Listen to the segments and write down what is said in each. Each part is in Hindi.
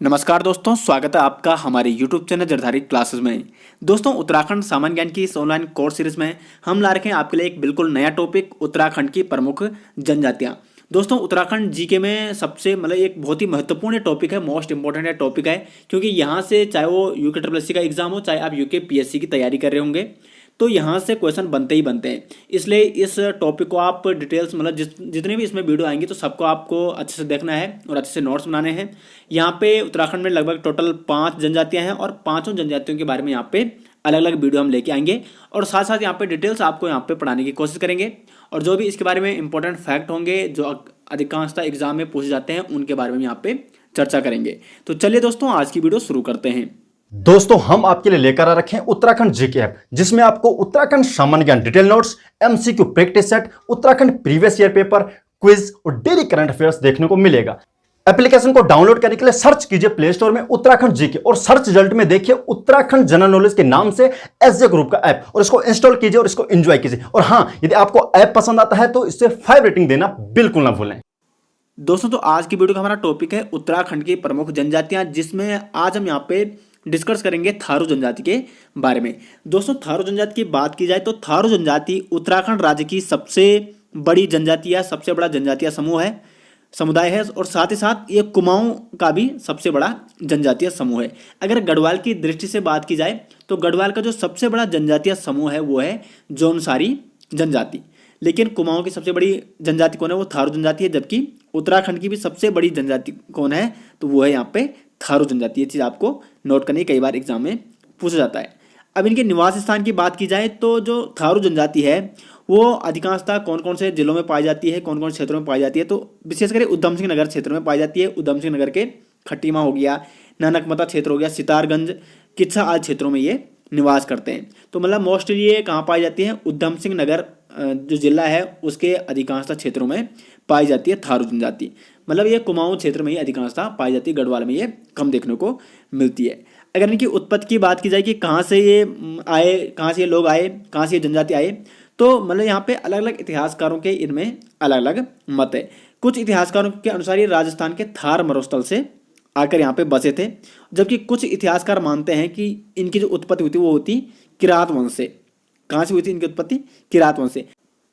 नमस्कार दोस्तों, स्वागत है आपका हमारे YouTube चैनल जरधारी क्लासेस में। दोस्तों, उत्तराखंड सामान्य ज्ञान की इस ऑनलाइन कोर्स सीरीज में हम ला रखे हैं आपके लिए एक बिल्कुल नया टॉपिक, उत्तराखंड की प्रमुख जनजातियां। दोस्तों, उत्तराखंड जीके में सबसे एक बहुत ही महत्वपूर्ण टॉपिक है, मोस्ट इंपॉर्टेंट टॉपिक है, क्योंकि यहाँ से चाहे वो यूके ट्रिपल का एग्जाम हो, चाहे आप यूके पीएससी की तैयारी कर रहे होंगे, तो यहाँ से क्वेश्चन बनते ही बनते हैं। इसलिए इस टॉपिक को आप डिटेल्स जितने भी इसमें वीडियो आएंगे तो सबको आपको अच्छे से देखना है और अच्छे से नोट्स बनाने हैं। यहाँ पे उत्तराखंड में लगभग टोटल 5 जनजातियाँ हैं और पाँचों जनजातियों के बारे में यहाँ पे अलग अलग वीडियो हम लेके आएंगे और साथ साथ यहाँ पे डिटेल्स आपको यहाँ पे पढ़ाने की कोशिश करेंगे और जो भी इसके बारे में इंपॉर्टेंट फैक्ट होंगे जो अधिकांशतः एग्जाम में पूछे जाते हैं उनके बारे में यहाँ पे चर्चा करेंगे। तो चलिए दोस्तों, आज की वीडियो शुरू करते हैं। दोस्तों, हम आपके लिए लेकर आ रखे हैं उत्तराखंड जीके ऐप, जिसमें आपको उत्तराखंड सामान्य ज्ञान detail notes, MCQ practice set, Uttarakhand previous year paper, quiz और डेली करंट अफेयर्स देखने को मिलेगा। एप्लीकेशन को डाउनलोड करने के लिए सर्च कीजिए प्ले स्टोर में उत्तराखंड जीके और सर्च रिजल्ट में देखिए उत्तराखंड जनरल नॉलेज के नाम से एसजे ग्रुप का ऐप और इसको इंस्टॉल कीजिए और इसको एंजॉय कीजिए। और हाँ, यदि आपको ऐप पसंद आता है तो इससे 5 रेटिंग देना बिल्कुल ना भूलें। दोस्तों, तो आज की वीडियो का हमारा टॉपिक है उत्तराखंड की प्रमुख जनजातियां, जिसमें आज हम यहाँ पे डिस्कस करेंगे थारू जनजाति के बारे में। दोस्तों, थारू जनजाति की बात की जाए तो थारू जनजाति उत्तराखंड राज्य की सबसे बड़ी जनजाति या सबसे बड़ा जनजातीय समुदाय है और साथ ही साथ ये कुमाऊं का भी सबसे बड़ा जनजातीय समूह है। अगर गढ़वाल की दृष्टि से बात की जाए तो गढ़वाल का जो सबसे बड़ा जनजातीय समूह है वो है जौनसारी जनजाति, लेकिन कुमाऊं की सबसे बड़ी जनजाति कौन है, वो थारू जनजाति है। जबकि उत्तराखंड की भी सबसे बड़ी जनजाति कौन है, तो वो है यहाँ पे थारू जनजाति। ये चीज़ आपको नोट करनी, कई बार एग्जाम में पूछा जाता है। अब इनके निवास स्थान की बात की जाए तो जो थारू जनजाति है वो अधिकांशतः कौन कौन से जिलों में पाई जाती है, कौन कौन से क्षेत्रों में पाई जाती है, तो विशेषकर उधम सिंह नगर क्षेत्र में पाई जाती है। उधम सिंह नगर के खट्टीमा हो गया, नानकमता क्षेत्र हो गया, सितारगंज, किच्छा आदि क्षेत्रों में ये निवास करते हैं। तो मोस्टली ये कहाँ पाई जाती है, उधम सिंह नगर जो जिला है उसके अधिकांशतः क्षेत्रों में पाई जाती है थारू जनजाति। ये कुमाऊं क्षेत्र में ही अधिकांशतः पाई जाती है, गढ़वाल में ये कम देखने को मिलती है। अगर इनकी उत्पत्ति की बात की जाए कि कहाँ से ये आए, कहाँ से ये लोग आए, कहाँ से ये जनजाति आए, तो यहाँ पे अलग अलग इतिहासकारों के इनमें अलग अलग मत है। कुछ इतिहासकारों के अनुसार ये राजस्थान के थार मरुस्थल से आकर यहाँ पे बसे थे, जबकि कुछ इतिहासकार मानते हैं कि इनकी जो उत्पत्ति हुई थी वो हुई किरात वंश से। कहाँ से हुई थी इनकी उत्पत्ति, किरात वंश से।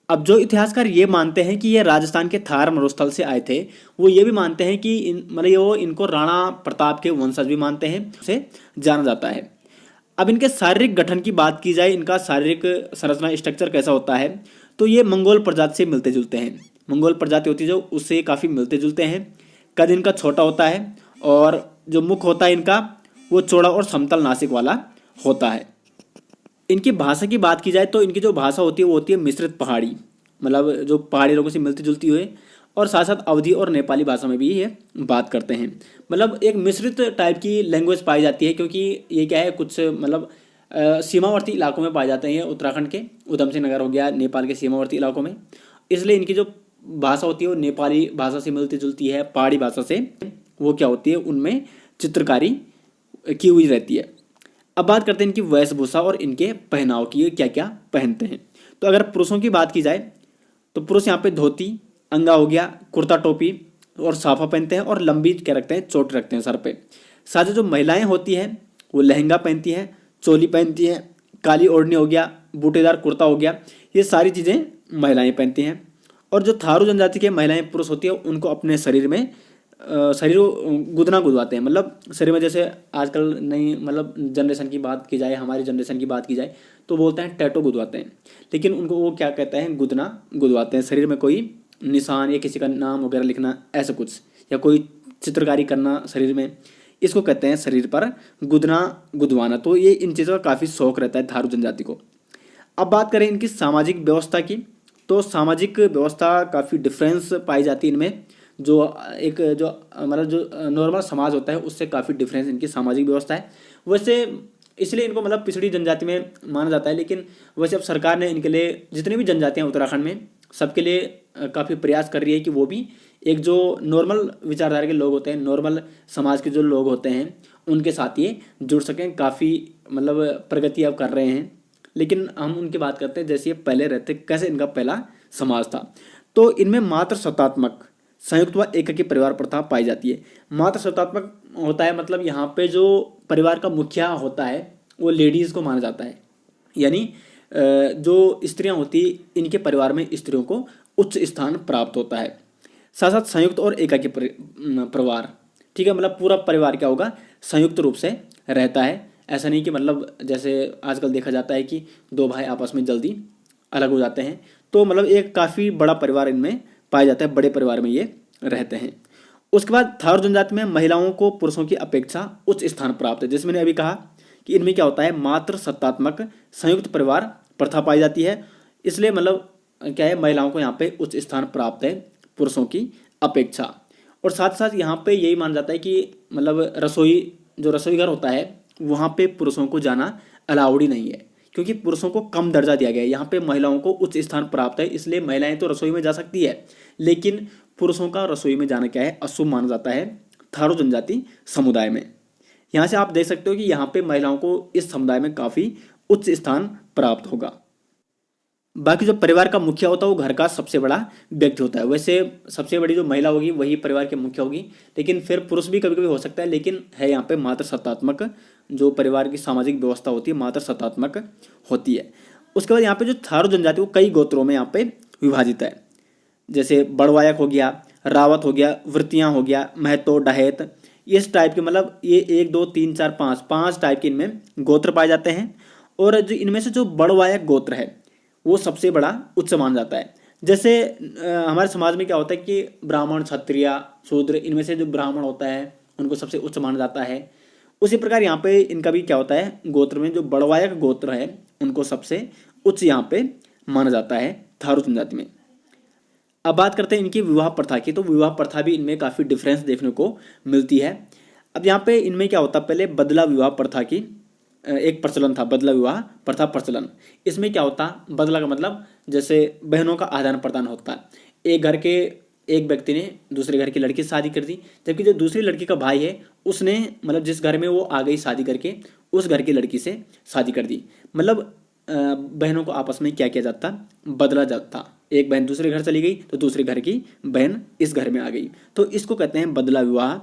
अब जो इतिहासकार ये मानते हैं कि ये राजस्थान के थार मरुस्थल से आए थे, वो ये भी मानते हैं कि इनको राणा प्रताप के वंशज भी मानते हैं, उसे जाना जाता है। अब इनके शारीरिक गठन की बात की जाए, इनका शारीरिक संरचना स्ट्रक्चर कैसा होता है, तो ये मंगोल प्रजाति से मिलते जुलते हैं। मंगोल प्रजाति होती है जो, उससे काफ़ी मिलते जुलते हैं। कद इनका छोटा होता है और जो मुख होता है इनका वो चौड़ा और समतल नासिक वाला होता है। इनकी भाषा की बात की जाए तो इनकी जो भाषा होती है वो होती है मिश्रित पहाड़ी, जो पहाड़ी लोगों से मिलती जुलती हुई, और साथ साथ अवधी और नेपाली भाषा में भी ये बात करते हैं। एक मिश्रित टाइप की लैंग्वेज पाई जाती है, क्योंकि ये क्या है, कुछ सीमावर्ती इलाकों में पाए जाते हैं। ये उत्तराखंड के उधम सिंह नगर हो गया, नेपाल के सीमावर्ती इलाकों में, इसलिए इनकी जो भाषा होती है वो नेपाली भाषा से मिलती जुलती है। पहाड़ी भाषा से वो क्या होती है, उनमें चित्रकारी की हुई रहती है। अब बात करते हैं इनकी वेशभूषा और इनके पहनाव की, क्या क्या पहनते हैं। तो अगर पुरुषों की बात की जाए तो पुरुष यहाँ पे धोती, अंगा हो गया, कुर्ता टोपी और साफा पहनते हैं और लंबी क्या रखते हैं, चोट रखते हैं सर पे। साथ ही जो महिलाएं होती हैं वो लहंगा पहनती हैं, चोली पहनती हैं, काली ओढ़नी हो गया, बूटेदार कुर्ता हो गया, ये सारी चीज़ें महिलाएं पहनती हैं। और जो थारू जनजाति के महिलाएं पुरुष होती है उनको अपने शरीर में गुदना गुदवाते हैं। शरीर में जैसे आजकल नई जनरेशन की बात की जाए, हमारी जनरेशन की बात की जाए तो बोलते हैं टैटू गुदवाते हैं, लेकिन उनको वो क्या कहते हैं, गुदना गुदवाते हैं। शरीर में कोई निशान या किसी का नाम वगैरह लिखना, ऐसा कुछ, या कोई चित्रकारी करना शरीर में, इसको कहते हैं शरीर पर गुदना गुदवाना। तो ये इन चीज़ों का काफ़ी शौक रहता है थारू जनजाति को। अब बात करें इनकी सामाजिक व्यवस्था की, तो सामाजिक व्यवस्था काफ़ी डिफरेंस पाई जाती है इनमें। जो नॉर्मल समाज होता है उससे काफ़ी डिफरेंस इनकी सामाजिक व्यवस्था है। वैसे इसलिए इनको पिछड़ी जनजाति में माना जाता है, लेकिन वैसे अब सरकार ने इनके लिए जितनी भी जनजातियाँ उत्तराखंड में सबके लिए काफ़ी प्रयास कर रही है कि वो भी एक जो नॉर्मल विचारधारा के लोग होते हैं, नॉर्मल समाज के जो लोग होते हैं उनके साथ ये जुड़ सकें। काफ़ी प्रगति अब कर रहे हैं, लेकिन हम उनकी बात करते हैं जैसे ये पहले रहते, कैसे इनका पहला समाज था। तो इनमें मात्र सत्तात्मक संयुक्त व एकाकी परिवार प्रथा पाई जाती है। मात्र सत्तात्मक होता है, मतलब यहाँ पे जो परिवार का मुखिया होता है वो लेडीज को माना जाता है, यानी जो स्त्रियां होती इनके परिवार में स्त्रियों को उच्च स्थान प्राप्त होता है। साथ साथ संयुक्त और एकाकी परिवार, ठीक है, मतलब पूरा परिवार क्या होगा, संयुक्त रूप से रहता है। ऐसा नहीं कि मतलब जैसे आजकल देखा जाता है कि दो भाई आपस में जल्दी अलग हो जाते हैं, तो मतलब एक काफ़ी बड़ा परिवार इनमें पाया जाता है, बड़े परिवार में ये रहते हैं। उसके बाद थारू जनजाति में महिलाओं को पुरुषों की अपेक्षा उच्च स्थान प्राप्त है। जैसे मैंने अभी कहा कि इनमें क्या होता है, मात्र सत्तात्मक संयुक्त परिवार प्रथा पाई जाती है, इसलिए मतलब क्या है, महिलाओं को यहाँ पे उच्च स्थान प्राप्त है पुरुषों की अपेक्षा। और साथ साथ यहाँ पे यही माना जाता है कि मतलब रसोई घर होता है वहाँ पे पुरुषों को जाना अलाउड ही नहीं है, क्योंकि पुरुषों को कम दर्जा दिया गया है। यहाँ पे महिलाओं को उच्च स्थान प्राप्त है, इसलिए महिलाएं तो रसोई में जा सकती है, लेकिन पुरुषों का रसोई में जाना क्या है, अशुभ माना जाता है थारू जनजाति समुदाय में। यहाँ से आप देख सकते हो कि यहाँ पे महिलाओं को इस समुदाय में काफ़ी उच्च स्थान प्राप्त होगा। बाकी जो परिवार का मुखिया होता है वो घर का सबसे बड़ा व्यक्ति होता है। वैसे सबसे बड़ी जो महिला होगी वही परिवार के मुखिया होगी, लेकिन फिर पुरुष भी कभी कभी हो सकता है, लेकिन है यहाँ पे मात्र सत्तात्मक जो परिवार की सामाजिक व्यवस्था होती है मात्र सत्तात्मक होती है। उसके बाद यहाँ पे जो थारू जनजाति वो कई गोत्रों में यहाँ पे विभाजित है, जैसे बड़वायक हो गया, रावत हो गया, वृत्तियाँ हो गया, महतो, डहेत, इस टाइप के, मतलब ये 1 2 3 4 5 टाइप के इनमें गोत्र पाए जाते हैं। और जो इनमें से जो बड़वायक गोत्र है वो सबसे बड़ा उच्च माना जाता है। जैसे हमारे समाज में क्या होता है कि ब्राह्मण, क्षत्रिय, शूद्र, इनमें से जो ब्राह्मण होता है उनको सबसे उच्च माना जाता है। उसी प्रकार यहाँ पे इनका भी क्या होता है, गोत्र में जो बड़वायक गोत्र है उनको सबसे उच्च यहाँ पे माना जाता है थारू जनजाति में। अब बात करते हैं इनकी विवाह प्रथा की, तो विवाह प्रथा भी इनमें काफ़ी डिफरेंस देखने को मिलती है। अब यहाँ पे इनमें क्या होता है, पहले बदला विवाह प्रथा की एक प्रचलन था, बदला विवाह प्रथा प्रचलन। इसमें क्या होता, बदला का मतलब जैसे बहनों का आदान प्रदान होता है। एक घर के एक व्यक्ति ने दूसरे घर की लड़की से शादी कर दी, जबकि जो दूसरी लड़की का भाई है उसने मतलब जिस घर में वो आ गई शादी करके उस घर की लड़की से शादी कर दी। मतलब बहनों को आपस में क्या किया जाता, बदला जाता। एक बहन दूसरे घर चली गई तो दूसरे घर की बहन इस घर में आ गई, तो इसको कहते हैं बदला विवाह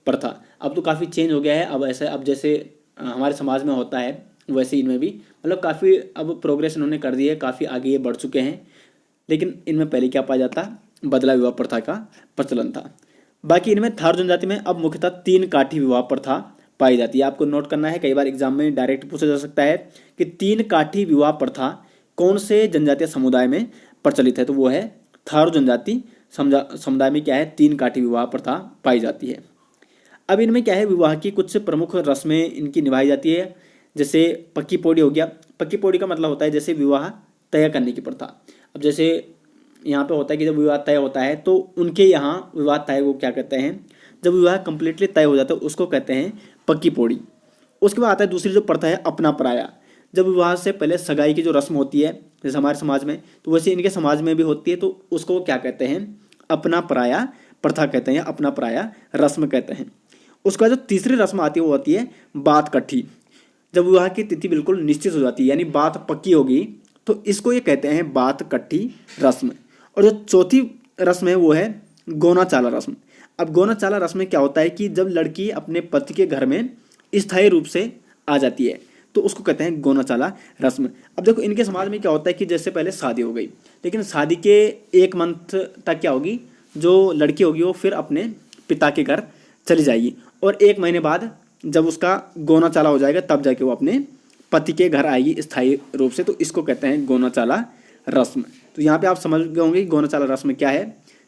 प्रथा। अब तो काफ़ी चेंज हो गया है, अब ऐसा अब जैसे हमारे समाज में होता है वैसे इनमें भी मतलब काफ़ी अब प्रोग्रेस इन्होंने कर दी है, काफ़ी आगे ये बढ़ चुके हैं। लेकिन इनमें पहले क्या पाया जाता, बदला विवाह प्रथा का प्रचलन था। बाकी इनमें थारू जनजाति में अब मुख्यतः 3 काठी विवाह प्रथा पाई जाती है। आपको नोट करना है, कई बार एग्जाम में डायरेक्ट पूछा जा सकता है कि 3 काठी विवाह प्रथा कौन से जनजातीय समुदाय में प्रचलित है, तो वो है थारू जनजाति समुदाय में क्या है, 3 काठी विवाह प्रथा पाई जाती है। अब इनमें क्या है, विवाह की कुछ प्रमुख रस्में इनकी निभाई जाती है। जैसे पक्की पौड़ी हो गया, पक्की पौड़ी का मतलब होता है जैसे विवाह तय करने की प्रथा। अब जैसे यहाँ पे होता है कि जब विवाह तय होता है तो उनके यहाँ विवाह तय को क्या कहते हैं, जब विवाह कंप्लीटली तय हो जाता है उसको कहते हैं पक्की पौड़ी। उसके बाद आता है दूसरी जो प्रथा है अपना पराया। जब विवाह से पहले सगाई की जो रस्म होती है जैसे हमारे समाज में, तो वैसे इनके समाज में भी होती है, तो उसको क्या कहते हैं, अपना पराया प्रथा कहते हैं, अपना पराया रस्म कहते हैं। उसके बाद जो तीसरी रस्म आती है वो आती है बात कट्ठी। जब विवाह की तिथि बिल्कुल निश्चित हो जाती है यानी बात पक्की होगी तो इसको ये कहते हैं बात कट्ठी रस्म। और जो चौथी रस्म है वो है गोना चाला रस्म। अब गोना चाला रस्म में क्या होता है कि जब लड़की अपने पति के घर में स्थायी रूप से आ जाती है तो उसको कहते हैं गोना चाला रस्म। अब देखो इनके समाज में क्या होता है कि जैसे पहले शादी हो गई, लेकिन शादी के 1 मंथ तक क्या होगी, जो लड़की होगी वो फिर अपने पिता के घर चली जाएगी और 1 महीने बाद जब उसका गोना चाला हो जाएगा तब जाके वो अपने पति के घर आएगी स्थायी रूप से, तो इसको कहते हैं गोना चाला रस्म। तो यहाँ पे आप समझ गए होंगे गोना चाला रस्म क्या है,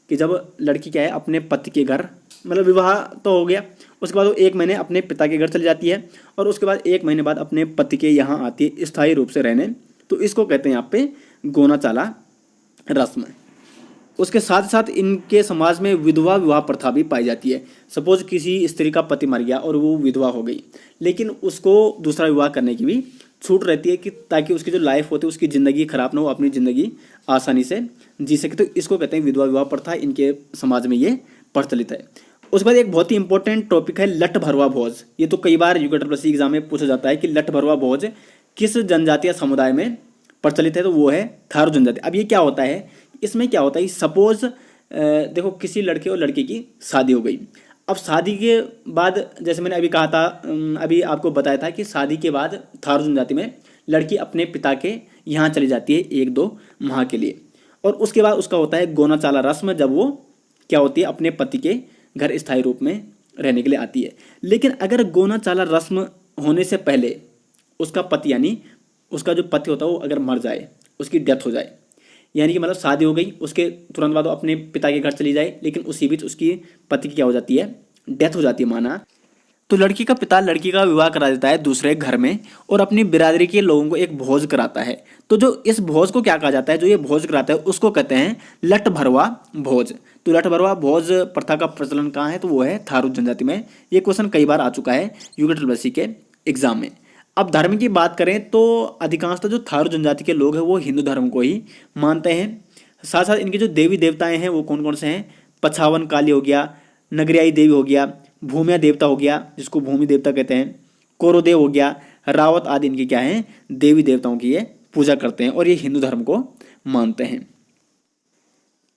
कि जब लड़की क्या है अपने पति के घर, मतलब विवाह तो हो गया, उसके बाद वो 1 महीने अपने पिता के घर चली जाती है और उसके बाद 1 महीने बाद अपने पति के यहाँ आती है स्थायी रूप से रहने, तो इसको कहते हैं यहाँ पे गोना चाला रस्म। उसके साथ साथ इनके समाज में विधवा विवाह प्रथा भी पाई जाती है। सपोज किसी स्त्री का पति मर गया और वो विधवा हो गई, लेकिन उसको दूसरा विवाह करने की भी छूट रहती है कि ताकि उसकी जो लाइफ होती है उसकी ज़िंदगी खराब ना हो, अपनी ज़िंदगी आसानी से जी सके, तो इसको कहते हैं विधवा विवाह प्रथा। इनके समाज में ये प्रचलित है। उसके बाद एक बहुत ही इंपॉर्टेंट टॉपिक है लठ भरवा भोज। ये तो कई बार यूकेटीसी एग्जाम में पूछा जाता है कि लठ भरवा भोज किस जनजातीय समुदाय में प्रचलित है, तो वो है थारू जनजाति। अब ये क्या होता है, इसमें क्या होता है, सपोज देखो किसी लड़के और लड़की की शादी हो गई। अब शादी के बाद जैसे मैंने अभी कहा था, अभी आपको बताया था कि शादी के बाद थारू जनजाति में लड़की अपने पिता के यहाँ चली जाती है 1-2 माह के लिए, और उसके बाद उसका होता है गोना चाला रस्म, जब वो क्या होती है अपने पति के घर स्थायी रूप में रहने के लिए आती है। लेकिन अगर गोना चाला रस्म होने से पहले उसका पति यानी उसका जो पति होता है वो अगर मर जाए, उसकी डेथ हो जाए, यानी कि मतलब शादी हो गई, उसके तुरंत बाद वो अपने पिता के घर चली जाए, लेकिन उसी बीच उसकी पति की क्या हो जाती है, डेथ हो जाती है माना, तो लड़की का पिता लड़की का विवाह करा देता है दूसरे घर में और अपनी बिरादरी के लोगों को एक भोज कराता है। तो जो इस भोज को क्या कहा जाता है, जो ये भोज कराता है उसको कहते हैं लठ भरवा भोज। तो लठ भरवा भोज प्रथा का प्रचलन कहाँ है, तो वो है थारू जनजाति में। ये क्वेश्चन कई बार आ चुका है यूके के एग्जाम में। अब धर्म की बात करें तो अधिकांशतः जो थारू जनजाति के लोग हैं वो हिंदू धर्म को ही मानते हैं। साथ साथ इनके जो देवी देवताएं हैं वो कौन कौन से हैं, पछावन काली हो गया, नगरियाई देवी हो गया, भूमिया देवता हो गया जिसको भूमि देवता कहते हैं, कोरोदेव हो गया, रावत आदि इनके क्या हैं, देवी देवताओं की ये पूजा करते हैं और ये हिंदू धर्म को मानते हैं।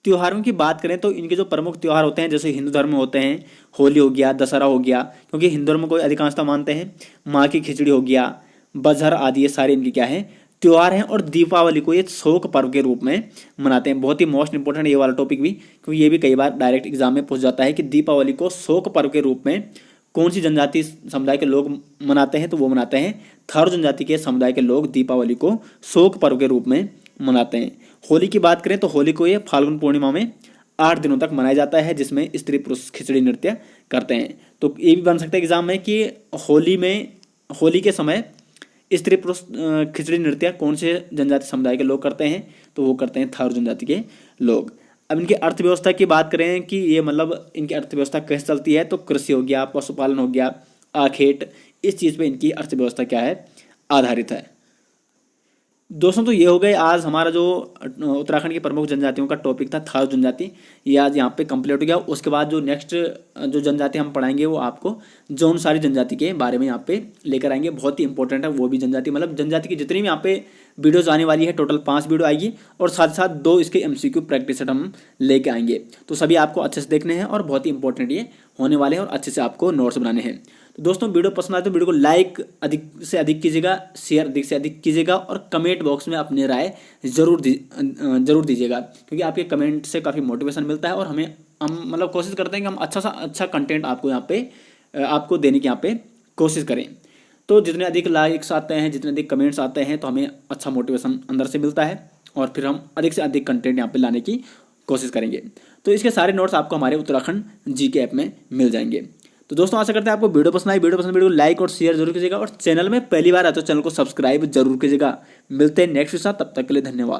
त्योहारों की बात करें तो इनके जो प्रमुख त्योहार होते हैं जैसे हिंदू धर्म में होते हैं, होली हो गया, दशहरा हो गया, क्योंकि हिंदू धर्म को अधिकांशता मानते हैं, माँ की खिचड़ी हो गया, बजहर आदि, ये सारे इनके क्या हैं, त्योहार हैं। और दीपावली को ये शोक पर्व के रूप में मनाते हैं। बहुत ही मोस्ट इंपॉर्टेंट ये वाला टॉपिक भी, क्योंकि ये भी कई बार डायरेक्ट एग्जाम में पूछ जाता है कि दीपावली को शोक पर्व के रूप में कौन सी जनजाति समुदाय के लोग मनाते हैं, तो वो मनाते हैं थारू जनजाति के समुदाय के लोग दीपावली को शोक पर्व के रूप में मनाते हैं। होली की बात करें तो होली को ये फाल्गुन पूर्णिमा में 8 दिनों तक मनाया जाता है, जिसमें स्त्री पुरुष खिचड़ी नृत्य करते हैं। तो ये भी बन सकता है एग्जाम में कि होली के समय स्त्री पुरुष खिचड़ी नृत्य कौन से जनजाति समुदाय के लोग करते हैं, तो वो करते हैं थारू जनजाति के लोग। अब इनकी अर्थव्यवस्था की बात करें कि ये मतलब इनकी अर्थव्यवस्था कैसे चलती है, तो कृषि हो गया, पशुपालन हो गया, आखेट, इस चीज़ पे इनकी अर्थव्यवस्था क्या है, आधारित है। दोस्तों तो ये हो गए आज हमारा जो उत्तराखंड की प्रमुख जनजातियों का टॉपिक था थारू जनजाति, ये आज यहाँ पे कंप्लीट हो गया। उसके बाद जो नेक्स्ट जो जनजाति हम पढ़ाएंगे वो आपको जौनसारी जनजाति के बारे में यहाँ पे लेकर आएंगे। बहुत ही इंपॉर्टेंट है वो भी जनजाति, मतलब जनजाति की जितनी भी यहाँ पे वीडियोज आने वाली है टोटल 5 वीडियो आएगी और साथ साथ 2 इसके MCQ प्रैक्टिस सेट हम लेके आएंगे। तो सभी आपको अच्छे से देखने हैं और बहुत ही इंपॉर्टेंट ये होने वाले हैं और अच्छे से आपको नोट्स बनाने हैं। तो दोस्तों वीडियो पसंद आए तो वीडियो को लाइक अधिक से अधिक कीजिएगा, शेयर अधिक से अधिक कीजिएगा और कमेंट बॉक्स में अपनी राय जरूर दीजिएगा, क्योंकि आपके कमेंट से काफ़ी मोटिवेशन मिलता है और हम मतलब कोशिश करते हैं कि हम अच्छा सा अच्छा कंटेंट आपको यहाँ पे आपको देने की यहाँ पे कोशिश करें। तो जितने अधिक लाइक्स आते हैं, जितने अधिक कमेंट्स आते हैं, तो हमें अच्छा मोटिवेशन अंदर से मिलता है और फिर हम अधिक से अधिक कंटेंट यहाँ पे लाने की कोशिश करेंगे। तो इसके सारे नोट्स आपको हमारे उत्तराखंड GK ऐप में मिल जाएंगे। तो दोस्तों आशा करते हैं आपको वीडियो पसंद आई। वीडियो को लाइक और शेयर जरूर कीजिएगा और चैनल में पहली बार आते हो चैनल को सब्सक्राइब जरूर कीजिएगा। मिलते हैं नेक्स्ट के साथ, तब तक के लिए धन्यवाद।